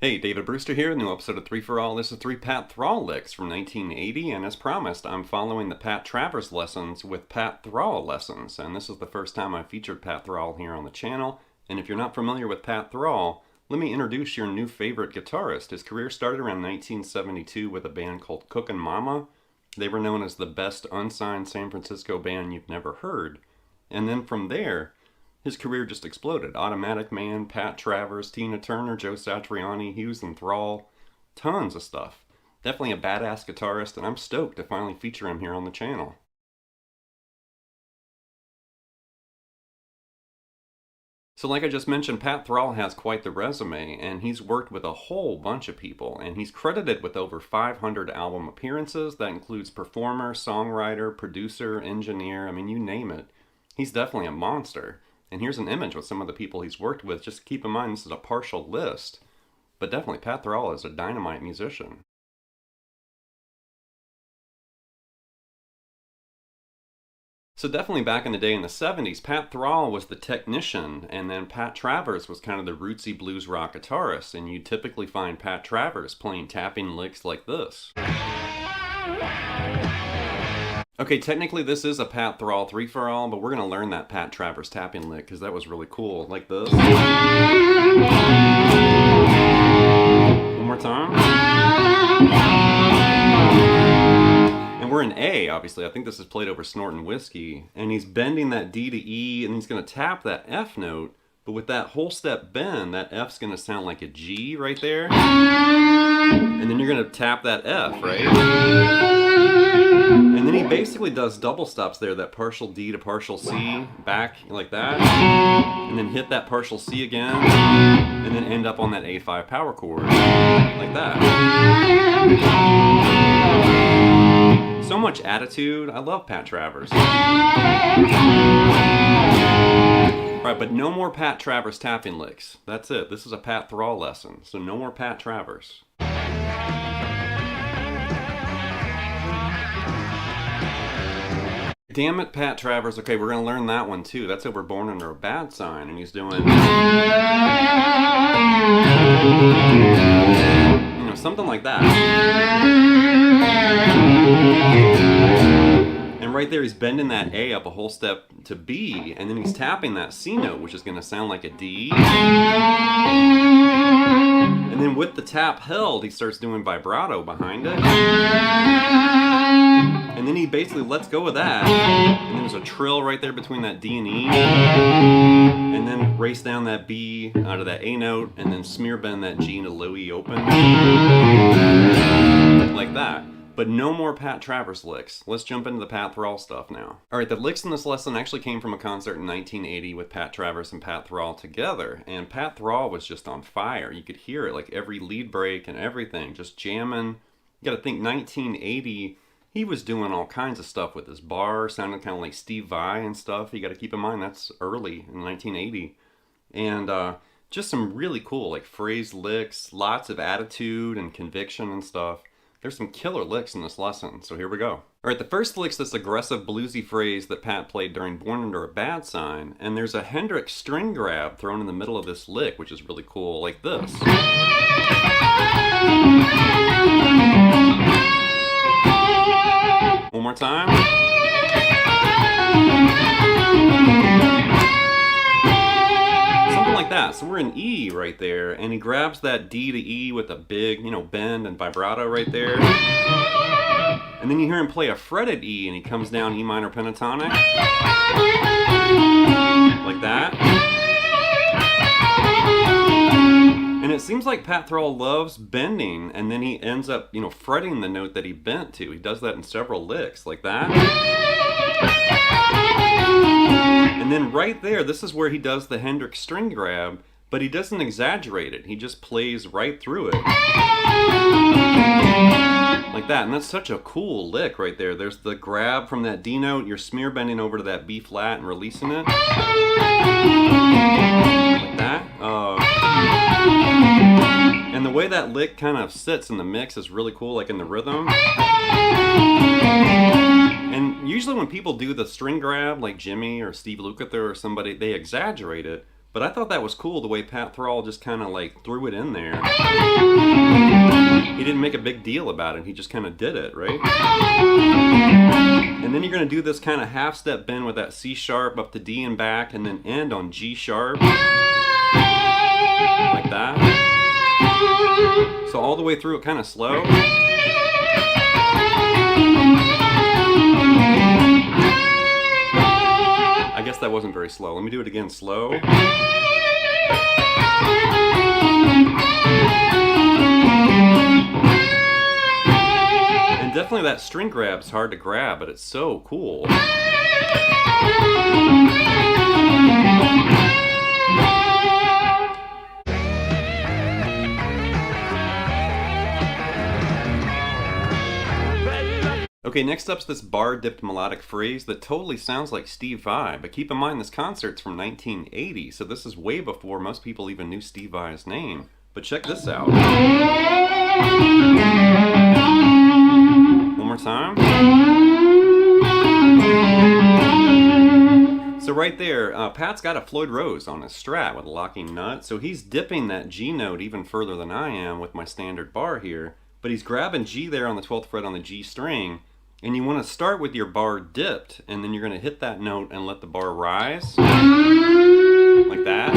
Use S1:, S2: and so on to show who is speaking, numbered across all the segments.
S1: Hey, David Brewster here, new episode of 3 for All. This is 3 Pat Thrall Licks from 1980, and as promised, I'm following the Pat Travers lessons with Pat Thrall lessons, and this is the first time I've featured Pat Thrall here on the channel. And if you're not familiar with Pat Thrall, let me introduce your new favorite guitarist. His career started around 1972 with a band called Cookin' Mama. They were known as the best unsigned San Francisco band you've never heard. And then from there, his career just exploded. Automatic Man, Pat Travers, Tina Turner, Joe Satriani, Hughes and Thrall, tons of stuff. Definitely a badass guitarist, and I'm stoked to finally feature him here on the channel. So like I just mentioned, Pat Thrall has quite the resume, and he's worked with a whole bunch of people, and he's credited with over 500 album appearances. That includes performer, songwriter, producer, engineer, I mean, you name it. He's definitely a monster. And here's an image with some of the people he's worked with. Just keep in mind, this is a partial list. But definitely, Pat Thrall is a dynamite musician. So definitely back in the day in the 70s, Pat Thrall was the technician, and then Pat Travers was kind of the rootsy blues rock guitarist. And you typically find Pat Travers playing tapping licks like this. Okay, technically this is a Pat Thrall 3 for All, but we're going to learn that Pat Travers tapping lick because that was really cool. Like this. One more time. And we're in A, obviously. I think this is played over snorting whiskey. And he's bending that D to E, and he's going to tap that F note. But with that whole step bend, that F's going to sound like a G right there. And then you're going to tap that F, right? And then he basically does double stops there, that partial D to partial C, back like that. And then hit that partial C again. And then end up on that A5 power chord, like that. So much attitude. I love Pat Travers. Right, but no more Pat Travers tapping licks. That's it. This is a Pat Thrall lesson, so no more Pat Travers. Damn it, Pat Travers. Okay, we're going to learn that one too. That's over Born Under a Bad Sign, and he's doing, you know, something like that. And right there, he's bending that A up a whole step to B, and then he's tapping that C note, which is going to sound like a D. And then with the tap held, he starts doing vibrato behind it. And then he basically lets go of that. And then there's a trill right there between that D and E. And then race down that B out of that A note, and then smear bend that G into low E open. Like that. But no more Pat Travers licks. Let's jump into the Pat Thrall stuff now. Alright, the licks in this lesson actually came from a concert in 1980 with Pat Travers and Pat Thrall together. And Pat Thrall was just on fire. You could hear it, like every lead break and everything, just jamming. You gotta think 1980, he was doing all kinds of stuff with his bar, sounding kind of like Steve Vai and stuff. You gotta keep in mind, that's early in 1980. And just some really cool, like phrase licks, lots of attitude and conviction and stuff. There's some killer licks in this lesson, so here we go. Alright, the first lick's this aggressive bluesy phrase that Pat played during Born Under a Bad Sign, and there's a Hendrix string grab thrown in the middle of this lick, which is really cool, like this. One more time. Like that. So we're in E right there, and he grabs that D to E with a big, you know, bend and vibrato right there. And then you hear him play a fretted E, and he comes down E minor pentatonic. Like that. And it seems like Pat Thrall loves bending, and then he ends up, you know, fretting the note that he bent to. He does that in several licks, like that. And then right there, this is where he does the Hendrix string grab, but he doesn't exaggerate it. He just plays right through it. Like that. And that's such a cool lick right there. There's the grab from that D note. You're smear bending over to that B flat and releasing it. Like that. And the way that lick kind of sits in the mix is really cool, like in the rhythm. And usually when people do the string grab, like Jimmy or Steve Lukather or somebody, they exaggerate it. But I thought that was cool the way Pat Thrall just kind of like threw it in there. He didn't make a big deal about it, he just kind of did it, right? And then you're going to do this kind of half step bend with that C sharp up to D and back, and then end on G sharp. Like that. So all the way through it kind of slow. I guess that wasn't very slow. Let me do it again slow. And definitely that string grab's hard to grab, but it's so cool. Okay, next up's this bar-dipped melodic phrase that totally sounds like Steve Vai, but keep in mind this concert's from 1980, so this is way before most people even knew Steve Vai's name. But check this out. One more time. So right there, Pat's got a Floyd Rose on his Strat with a locking nut, so he's dipping that G note even further than I am with my standard bar here, but he's grabbing G there on the 12th fret on the G string. And you want to start with your bar dipped, and then you're going to hit that note and let the bar rise. Like that.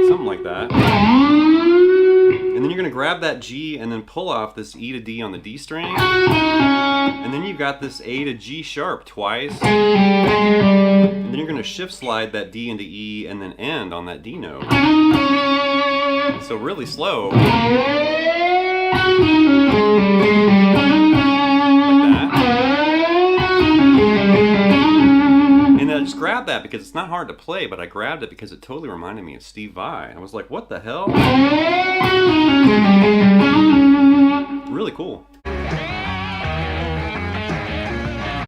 S1: Something like that. And then you're going to grab that G and then pull off this E to D on the D string. And then you've got this A to G sharp twice. And then you're going to shift slide that D into E and then end on that D note. So really slow. And I just grabbed that because it's not hard to play, but I grabbed it because it totally reminded me of Steve Vai. I was like, what the hell? Really cool.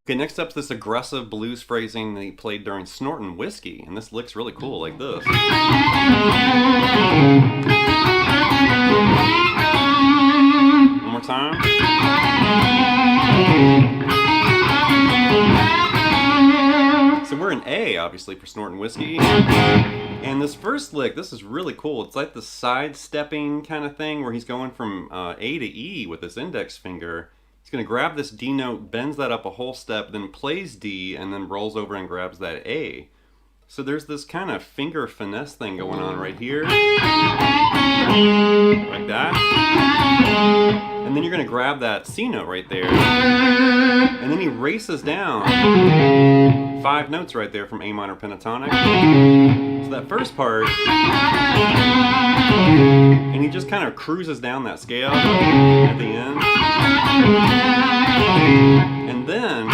S1: Okay, next up's this aggressive blues phrasing that he played during Snortin' Whiskey, and this lick's really cool, like this. One more time. So we're in A, obviously, for Snortin' Whiskey. And this first lick, this is really cool. It's like the side-stepping kind of thing where he's going from A to E with his index finger. He's going to grab this D note, bends that up a whole step, then plays D, and then rolls over and grabs that A. So there's this kind of finger finesse thing going on right here. Like that. And then you're going to grab that C note right there. And then he races down 5 notes right there from A minor pentatonic. So that first part, and he just kind of cruises down that scale at the end. And then,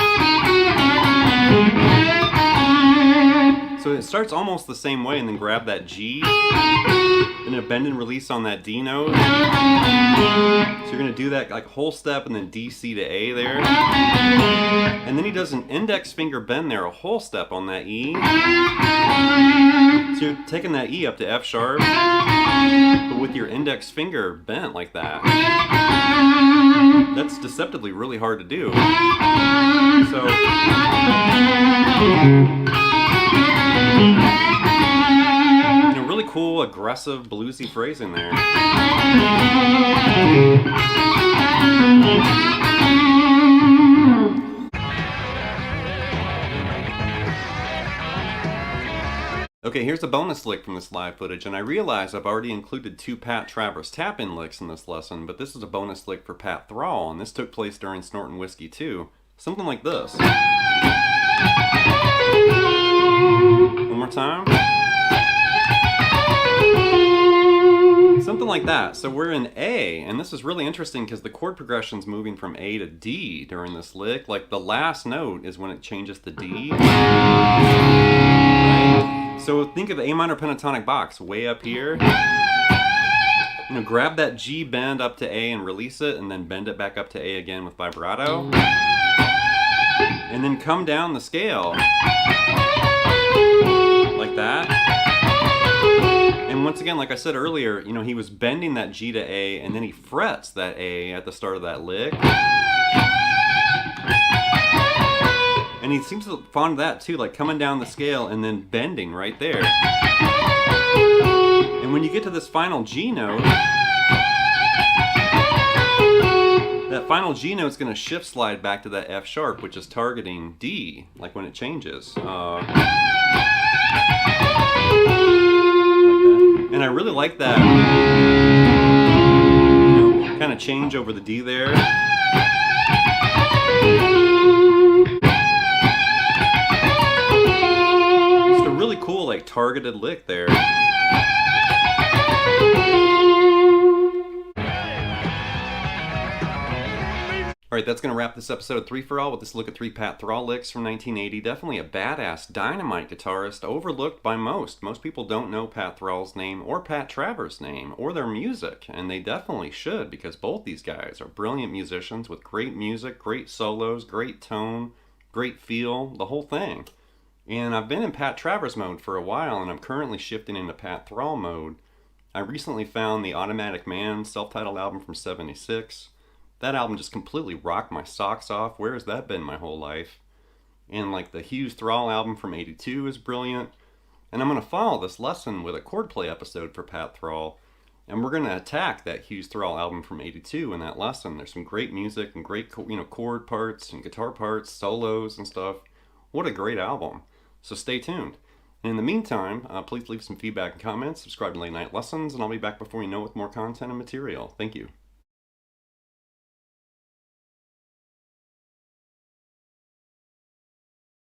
S1: so it starts almost the same way, and then grab that G, and a bend and release on that D note. So you're going to do that like whole step, and then D, C to A there. And then he does an index finger bend there, a whole step on that E. So you're taking that E up to F sharp, but with your index finger bent like that. That's deceptively really hard to do. So, you know, really cool, aggressive, bluesy phrasing there. Okay, here's a bonus lick from this live footage, and I realize I've already included 2 Pat Travers tap-in licks in this lesson, but this is a bonus lick for Pat Thrall, and this took place during Snortin' Whiskey too. Something like this. One more time. Something like that. So we're in A, and this is really interesting because the chord progression's moving from A to D during this lick. Like the last note is when it changes to D. Right? So think of the A minor pentatonic box way up here. You know, grab that G bend up to A and release it, and then bend it back up to A again with vibrato. And then come down the scale. Like that. And once again, like I said earlier, you know, he was bending that G to A, and then he frets that A at the start of that lick. And he seems to fond of that too, like coming down the scale and then bending right there. And when you get to this final G note, that final G note's going to shift slide back to that F sharp, which is targeting D, like when it changes. Like that. And I really like that, you know, kind of change over the D there. Just a really cool, like, targeted lick there. Alright, that's going to wrap this episode of 3 for All with this look at 3 Pat Thrall licks from 1980. Definitely a badass dynamite guitarist, overlooked by most. Most people don't know Pat Thrall's name or Pat Travers' name or their music, and they definitely should, because both these guys are brilliant musicians with great music, great solos, great tone, great feel, the whole thing. And I've been in Pat Travers mode for a while, and I'm currently shifting into Pat Thrall mode. I recently found the Automatic Man self-titled album from '76. That album just completely rocked my socks off. Where has that been my whole life? And like the Hughes Thrall album from '82 is brilliant. And I'm going to follow this lesson with a chord play episode for Pat Thrall. And we're going to attack that Hughes Thrall album from '82 in that lesson. There's some great music and great, you know, chord parts and guitar parts, solos and stuff. What a great album. So stay tuned. And in the meantime, please leave some feedback and comments, subscribe to Late Night Lessons, and I'll be back before you know it with more content and material. Thank you.